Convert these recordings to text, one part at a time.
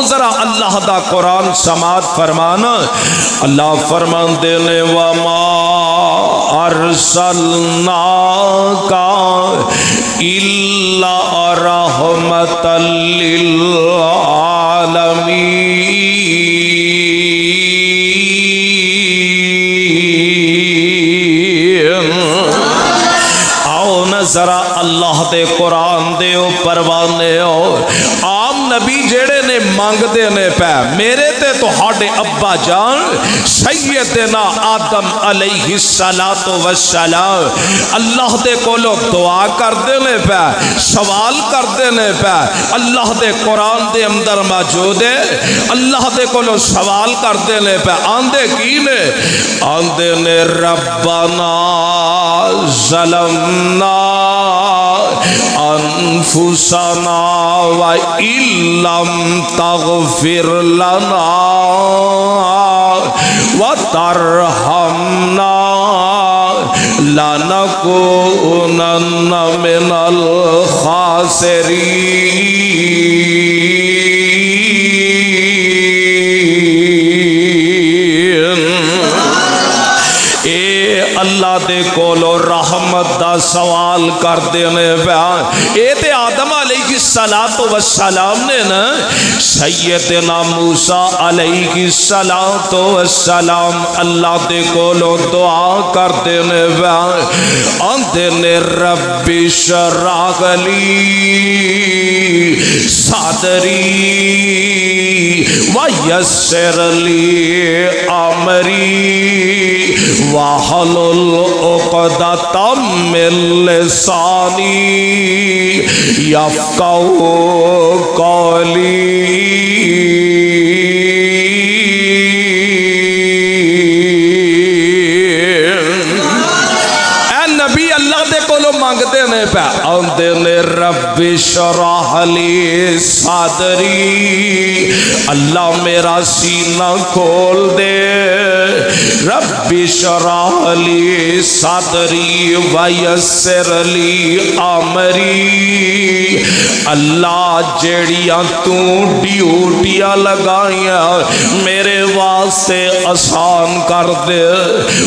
ذرا اللہ دا قرآن سماعت فرمانا. اللہ فرماندے نے وَمَا أَرْسَلْنَاكَ إِلَّا رَحْمَةً لِلْعَالَمِينَ. آؤ نا ذرا اللہ دے قرآن دے پروانے ہو. عام نبی جیڑے نے مانگ دے نے پہ میرے تے تو ہاڑے ابا جان سیدنا آدم علیہ السلام اللہ دے کولو دعا کر دے نے پہ سوال کر دے نے پہ. اللہ دے قرآن دے اندر موجود ہے. اللہ دے کولو سوال کر دے نے پہ آندے کی نے آندے نے ربنا ظلمنا انفسنا وَإِلَّمْ تَغْفِرْ لَنَا وَتَرْحَمْنَا لَنَكُونَنَّ مِنَ الْخَاسِرِينَ. اے اللہ دے کولو رحمت دا سوال کر دینے پہ. اے تے آدم علیہ السلام نے نا سیدنا موسیٰ علیہ السلام اللہ دے کولو دعا کر دینے پہ آندے نے رب اشرح لی صدری ویسر لی امری واحلل عقدۃ من لسانی یفقہوا قولی. اے نبی اللہ دے کولو مانگتے نے پہ آندے نے رب اشرح لی صدری اللہ میرا سینہ کھول دے. رب اشرح لی صدری ویسر لی امری اللہ جیڑیاں تو ڈیوٹیاں لگائیاں میرے واسطے آسان کر دے.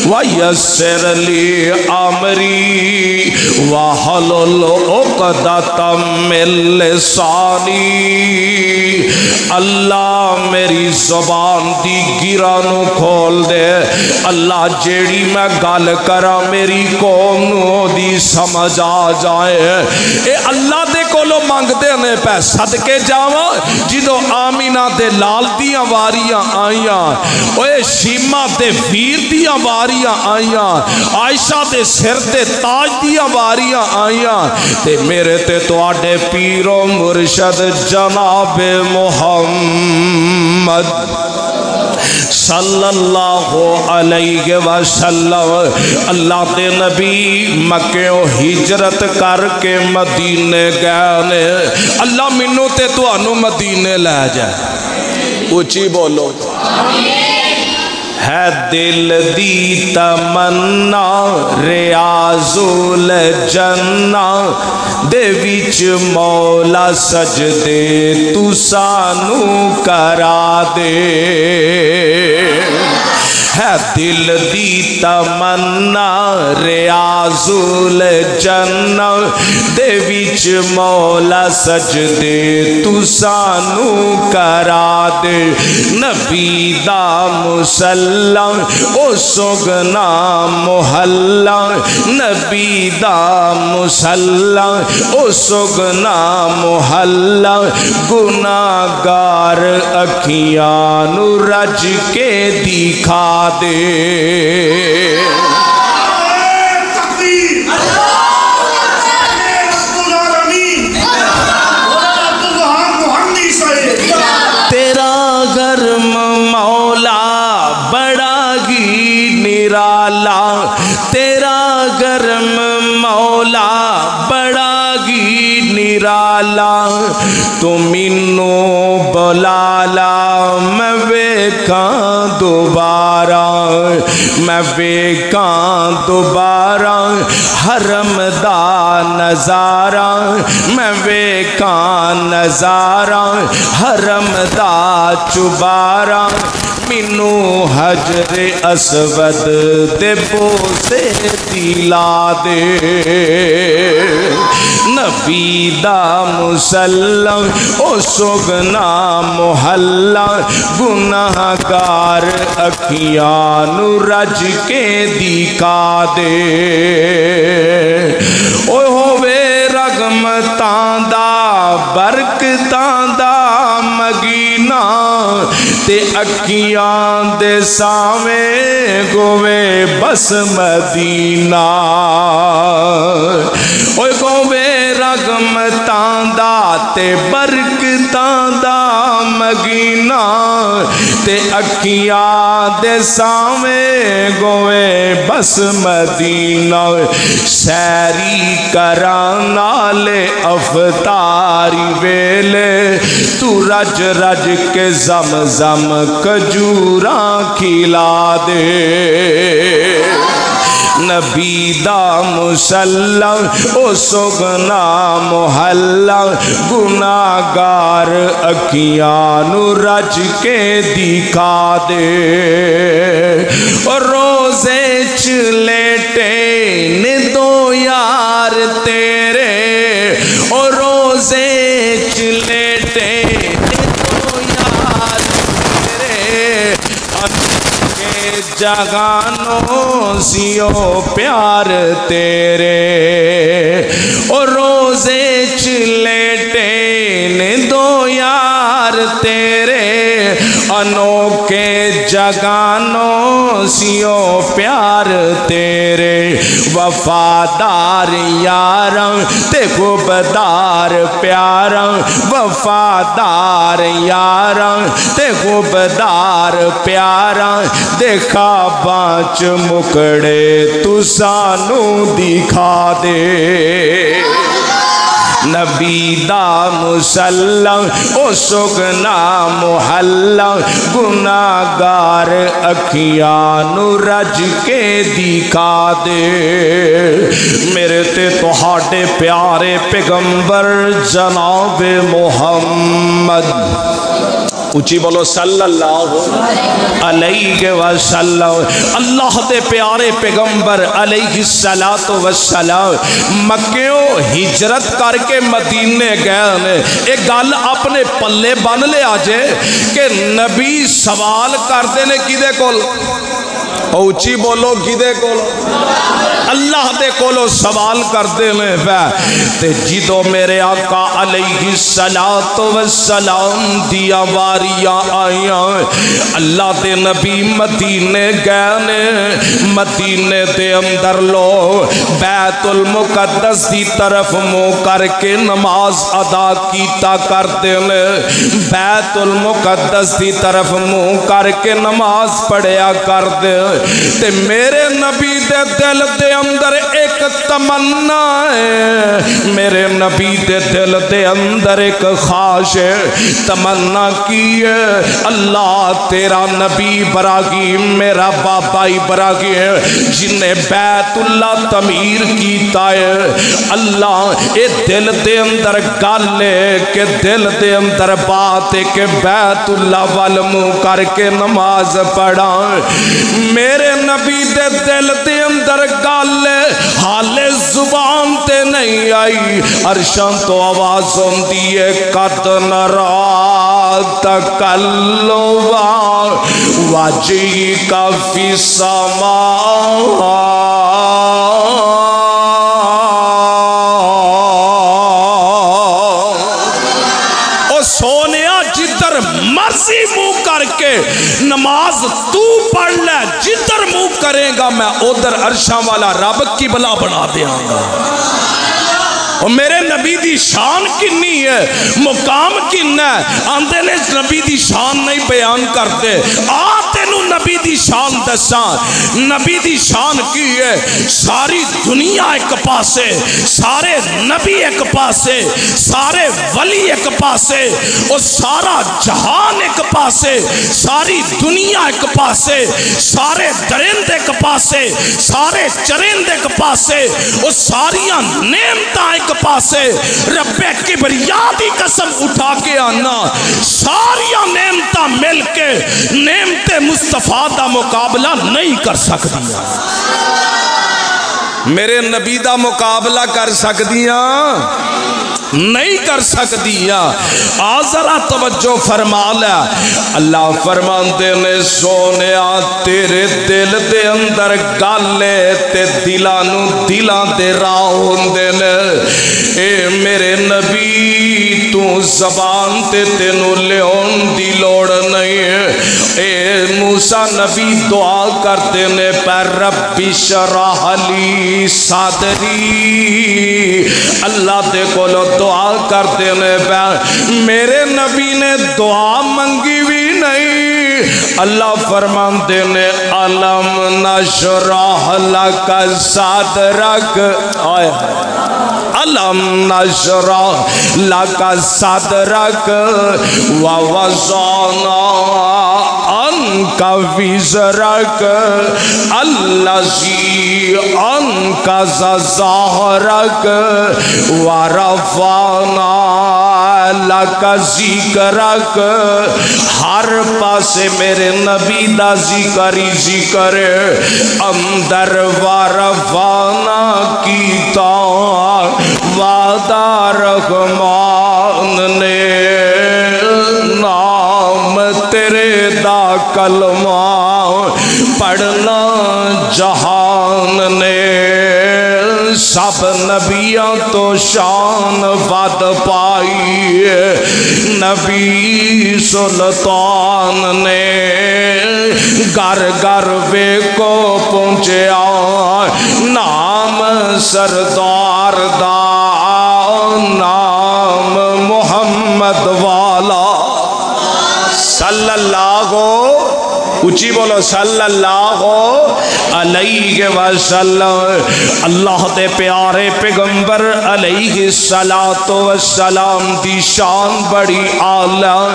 ویسر لی امری واحلل عقدۃ من لسانی اللہ میری زبان دی گرانو کھول دے. اللہ جیڑی میں گل کرا میری قوم نو دی سمجھ آ جائے. اے اللہ دے کولو مانگ دے نے پہ صدقے جاواں جدو آمینہ دے لال دیاں واریاں آئیاں اوے شیمہ دے ویر دیاں واریاں آئیاں عائشہ دے سر دے تاج دیاں واریاں آئیاں تے میرے تے تو آڈے پیرو مرشد جناب محمد صلی اللہ علیہ وسلم اللہ دے نبی مکہ و ہجرت کر کے مدینے گئے. اللہ منو تے تو انو مدینے لے جائے. اونچی بولو ہے دل دی تمنا ریاض الجنہ دے وچ مولا سجدے تو سانو کرا دے. ہے دل دی تمنا ریاض الجنہ دے وچ مولا سجدے تو سانو کرا دے. نبی دا مسلم او سگنا محلہ نبی دا مسلم او سگنا محلہ گناہگار اکھیانو رج کے دکھا دے. تیرا گرم مولا بڑا ہی نرالا تیرا گرم مولا بڑا ہی نرالا تو منو بلالا میں ویکھاں دوبارہ میں ویکھاں دوبارہ حرم دا نظارہ میں ویکھاں نظارہ حرم دا چبارہ مینو حجر اسود دے بوسے دلا دے نبی دا مسلم او سگنا محلہ گناہگار اکھیاں نو رج کے دکھا دے اوہ ہووے رغمتاں دا برکتاں دا مگینہ تے اکھیاں دے ساویں گوے بس مدینہ اوہ گوے رغمتاں دا تے برکتاں دا مگینہ تے اکھیاں دے ساویں گوے بس مدینہ سیری کران نالے افطاری ویلے تو رج رج کے زمزم کجوراں کھلا دے نبی دا مسلم او سگنا محلہ گناہگار اکھیاں نو رج کے دکھا دے روزے چلیٹے نے دو یار تیرے روزے چلیٹے نے دو یار تیرے جگانوں سیو پیار تیرے روزے چلیٹے نے دو یار تیرے انوکھے جگانوں سیو پیار تیرے وفادار یاراں تے خوبدار پیاراں وفادار یاراں تے خوبدار پیاراں دیکھا بانچ مکڑے تو سانو دکھا دے نبی دا مسلم او سگنا محلہ گناہگار اکھیاں نو رج کے دکھا دے میرے تے تہاڈے پیارے پیغمبر جناب محمد اونچی بولو صلی اللہ علیہ وسلم اللہ دے پیارے پیغمبر علیہ السلام مکیوں ہجرت کر کے مدینے گئے نے ایک گل اپنے پلے بن لے آجے کہ نبی سوال کرتے نے کدے کول اونچی بولو کدے کول اللہ دے کولو سوال کرتے ہیں تے جدو میرے آقا علیہ السلام دیا واریاں آئیاں اللہ دے نبی مدینے گئے نے مدینے دے اندر لو بیت المقدس دی طرف منہ کر کے نماز ادا کیتا کرتے ہیں بیت المقدس دی طرف منہ کر کے نماز پڑھیا کرتے تے میرے نبی دے دل دے اندر ایک تمنا ہے میرے نبی دے دل دے اندر ایک خواہش ہے تمنا کی ہے اللہ تیرا نبی ابراہیم میرا بابا ابراہیم جنہیں بیت اللہ تعمیر کیتا ہے اللہ اے دل دے اندر گل ہے کہ دل دے اندر بات ہے کہ بیت اللہ والمو کر کے نماز پڑھا میرے نبی دے دل دے اندر گل ہے حال زبان تے نہیں آئی عرشاں تو آواز ہوندی ہے قد نرا تکلوا وجہی کا فی السماء سونیا جدر مرضی منہ کر کے نماز تو پڑھ لے جدر منہ کرے گا میں ادھر عرشاں والا رب کی بلا بنا دیاں گا اور میرے نبی دی شان کنی ہے مقام کن ہے آندے نے نبی دی شان نہیں بیان کرتے آتے تینوں نبی دی شان دساں، نبی دی شان کی ہے؟ ساری دنیا ایک پاسے، سارے نبی ایک پاسے، سارے ولی ایک پاسے، اور سارا جہان ایک پاسے، ساری دنیا ایک پاسے، سارے درند ایک پاسے، سارے چرند ایک پاسے، اور ساریاں نعمتاں ایک پاسے۔ رب کبریا دی قسم اٹھا کے آنا، ساریاں نعمتاں مل کے نعمت مصطفیٰ دا مقابلہ نہیں کر سکتی، میرے نبی دا مقابلہ کر سکدیاں نہیں کر سکدیاں۔ ذرا توجہ فرما لے، اللہ فرماندے نے سونیا تیرے دل دے اندر گالے تے دلانو دلان دے راہ ہوندے نے، اے میرے نبی تو زبان تے تینو لیون دی لوڑ نہیں۔ اے موسیٰ نبی دعا کرتے نے پر رب شرح لی صدری، اللہ دے کولو دعا کرتے نے پر میرے نبی نے دعا منگی بھی نہیں، اللہ فرماندے نے علم نشرح لک صدرک، علم نشرح لک صدرک ووضعنا عنک وزرک الذی انقض ظہرک ورفعنا لک ذکرک۔ ہر پاسے میرے نبی دا ذکر ہی ذکر، اندر ورفعنا کیتا وعدہ رحمان نے، نام تیرے دا کلمہ پڑھنا جہان نے، سب نبیوں تو شان ود پائی نبی سلطان نے، گھر گھر وے کو پہنچیا نام سردار دا، نام محمد والا صلی اللہ اچھی بولو صلی اللہ علیہ وسلم۔ اللہ دے پیارے پیغمبر علیہ السلام دی شان بڑی اعلیٰ،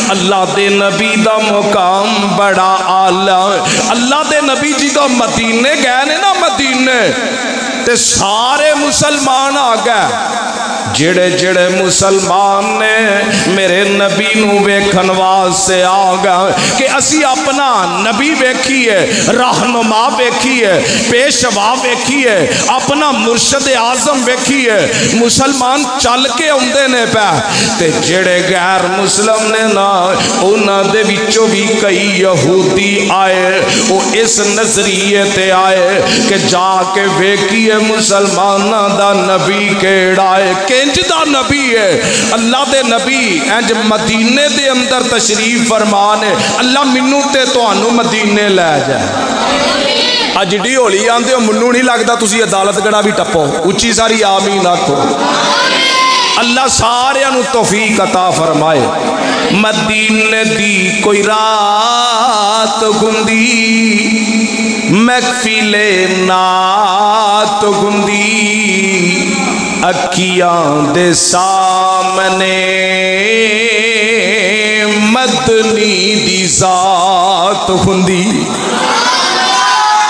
اللہ دے نبی دا مقام بڑا اعلیٰ۔ اللہ دے نبی جی تو مدینے گئے نے نا، مدینے تے سارے مسلمان آ گئے، جڑے جڑے مسلمان نے میرے نبی نو ویکھن واسطے آ گئے کہ اسی اپنا نبی ویکھیے، رہنما ویکھیے، پیشوا ویکھیے، اپنا مرشد اعظم ویکھیے۔ مسلمان چل کے اوندے نے پہ تے جڑے غیر مسلم نے نا، انہاں دے وچوں بھی کئی یہودی آئے، وہ اس نظریے تے آئے کہ جا کے ویکھیے مسلماناں دا نبی کیڑا ہے، کنج دا نبی ہے۔ اللہ دے نبی انج مدینے دے اندر تشریف فرمانے، اللہ منو تے تانوں مدینے لے جائے۔ اجڑی ہولی آندے ہو منو نہیں لگدا تسی عدالت گڑا بھی ٹپو، اچھی ساری آمین آکھو۔ اللہ سارے انو توفیق عطا فرمائے۔ مدینے دی کوئی رات گندی، محفل نات گندی، اکیاں دے سامنے مدنی دی ذات ہندی۔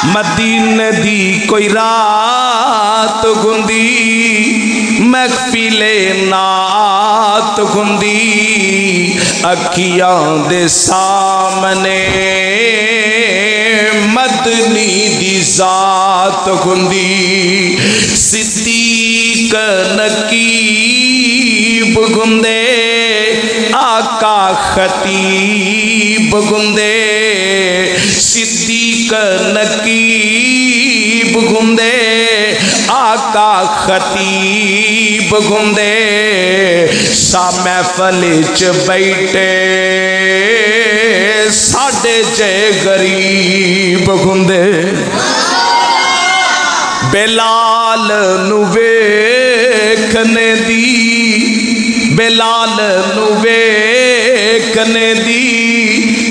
مدینے دی کوئی رات گندی، محفل نات گندی، اکیاں دے سامنے مدنی دی ذات گندی۔ صدیق نقیب گندے، آقا خطیب گندے، صدیق نقیب گندے، آقا خطیب گندے، سا محفل چ بیٹھے ساڈے جے غریب گندے۔ بلال نو ویکھنے دی، بلال نو ویکھنے دی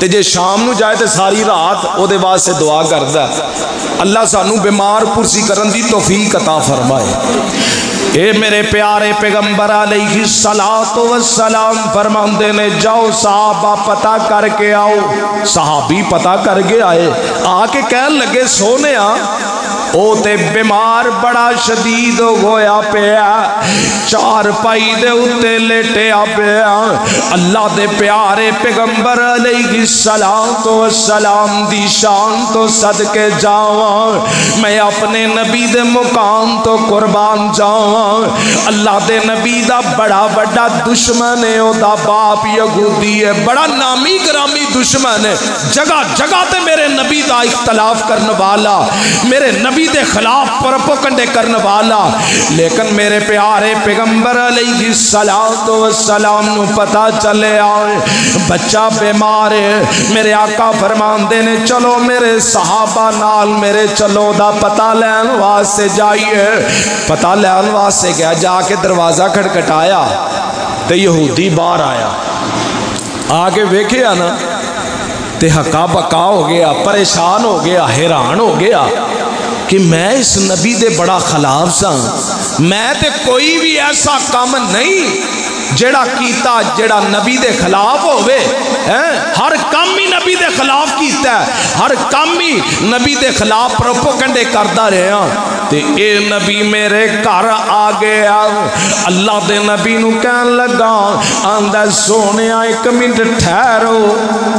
تے جے شام نو جائے تے ساری رات او دے واسطے دعا کردا ہے اللہ سانو بیمار پرسی کرن دی توفیق عطا فرمائے۔ اے میرے پیارے پیغمبر علیہ الصلوۃ والسلام فرماندے نے جاؤ صحابہ پتہ کر کے آؤ۔ صحابی پتہ کر کے آئے، آ کے کہن لگے سونیا او تے بیمار بڑا شدید ہویا پیا، چار پائی دے اتے لیٹیا پیا۔ اللہ دے پیارے پیغمبر علیہ الصلوۃ والسلام دی شان تو صدقے جاواں، میں اپنے نبی دے مقام تو قربان جاواں۔ اللہ دے نبی دا بڑا بڑا دشمن ہے، او دا باپ یہودی ہے، بڑا نامی گرامی دشمن ہے، جگہ جگہ تے میرے نبی دا اختلاف کرنے والا، میرے نبی دے خلاف پرپو کنڈے کرنے والا، لیکن میرے پیارے پیغمبر علیہ الصلوۃ والسلام نو پتہ چلے آئے بچہ بیمار ہے۔ میرے آقا فرماندے نے چلو میرے صحابہ نال میرے چلو دا پتہ لین واسطے جائیے۔ پتہ لین واسطے گیا، جا کے دروازہ کھٹکھٹایا تے یہودی باہر آیا، آگے ویکھیا نا تے ہکا بکا ہو گیا، پریشان ہو گیا، حیران ہو گیا کہ میں اس نبی دے بڑا خلاف سا، میں تے کوئی بھی ایسا کام نہیں جڑا کیتا جڑا نبی دے خلاف ہوئے، ہر کام ہی نبی دے خلاف کیتا ہے، ہر کام ہی نبی دے خلاف پروپیگنڈے کردا رہا، تے اے نبی میرے گھر آ گیا۔ اللہ دے نبی نو کہن لگا آندا سونیا ایک منٹ ٹھہرو،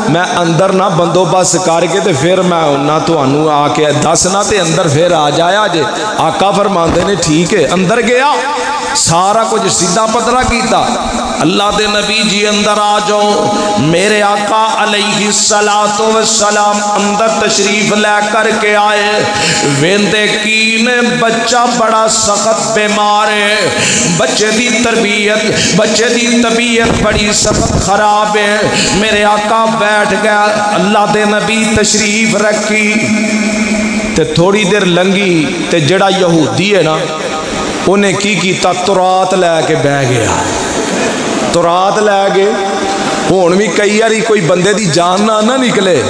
میں اندر نہ بندوبست کر کے تے پھر میں انہاں تانوں آ کے دسنا تے اندر پھر آ جایا جے۔ آقا فرماندے نے ٹھیک ہے، اندر گیا، سارا کچھ سیدھا پترا کیتا۔ اللہ دے نبی جی اندر آ جاؤ، میرے آقا علیہ الصلوۃ والسلام اندر تشریف لے کر کے آئے، ویندے کی نے بچہ بڑا سخت بیمار ہے، بچے دی تربیت بچے دی طبیعت بڑی سخت خراب ہے۔ میرے آقا بیٹھ گیا، اللہ دے نبی تشریف رکھی تے تھوڑی دیر لنگی تے جڑا یہودی ہے نا انہیں کی کیتا تورات لے کے بہ گیا، تورات لے گئے۔ ہون بھی کئی باری کوئی بندے دی جان نہ نکلے،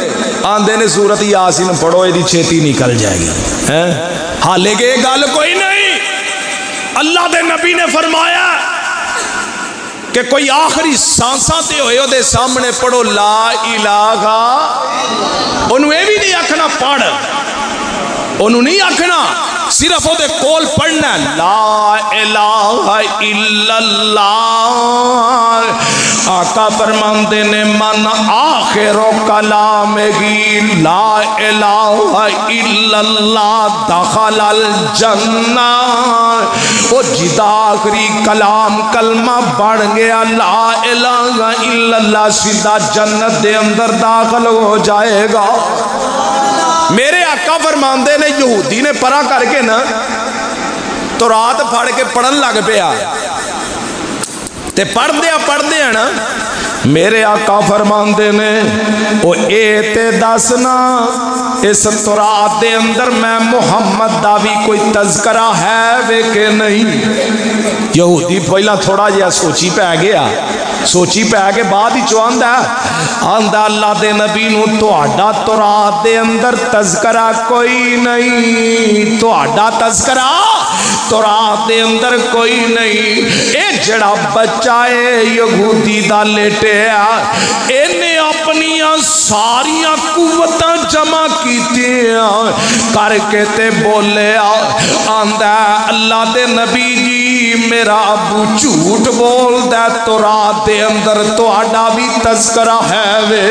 آندے نے سورت یاسین پڑھو یہ چھیتی نکل جائے گی، حالے کہ گل کوئی نہیں۔ اللہ دے نبی نے فرمایا کہ کوئی آخری سانساں تے ہوئے دے سامنے پڑھو لا الہ، انہوں یہ بھی نہیں آکھنا پڑھ، انہوں نہیں آکھنا، صرف وہ دے کول پڑھنا لا الہ الا اللہ۔ آقا فرماندے نے من آخر کلام ہی لا الہ الا اللہ دخل الجنہ، وہ جدا آخری کلام کلمہ بڑھ گیا لا الہ الا اللہ سیدھا جنت دے اندر داخل ہو جائے گا۔ میرے آقا فرماندے نے یہودی نے پرا کر کے نا تورات پڑھ کے پڑھن لگ پیا، تے پڑھ دیا نا میرے آقا فرماندے نے او اے تے دسنا اس تورات دے اندر میں محمد دا بھی کوئی تذکرہ ہے وے کہ نہیں۔ یہودی پہلا تھوڑا جہا سوچی پہ گیا، سوچی پہ کے بعد ہی چواندا آندا اللہ دے نبی نو تہاڈا تورات دے اندر تذکرہ کوئی نہیں، تہاڈا تذکرہ تورات دے اندر کوئی نہیں۔ اے جڑا بچہ ہے یہودی دا لیٹیا، انہیں اپنیاں ساریاں قوتاں جمع کیتیاں کر کے تے بولیا، آندا اللہ دے نبی جی میرا ابو جھوٹ بول دے، تورات دے اندر تہاڈا بھی تذکرہ ہے وے،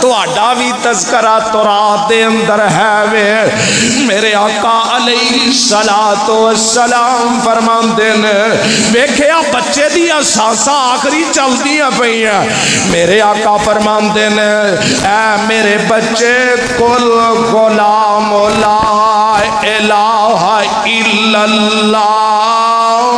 تہاڈا بھی تذکرہ تورات دے اندر ہے وے۔ میرے آقا علیہ الصلوۃ والسلام فرماندے نے ویکھیا بچے دیاں سانساں آخری چلدیاں پئیاں، میرے آقا فرماندے نے اے میرے بچے کل غلام لا الہ الا اللہ،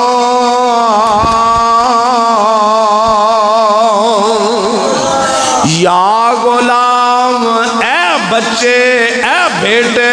یا غلام اے بچے اے بیٹے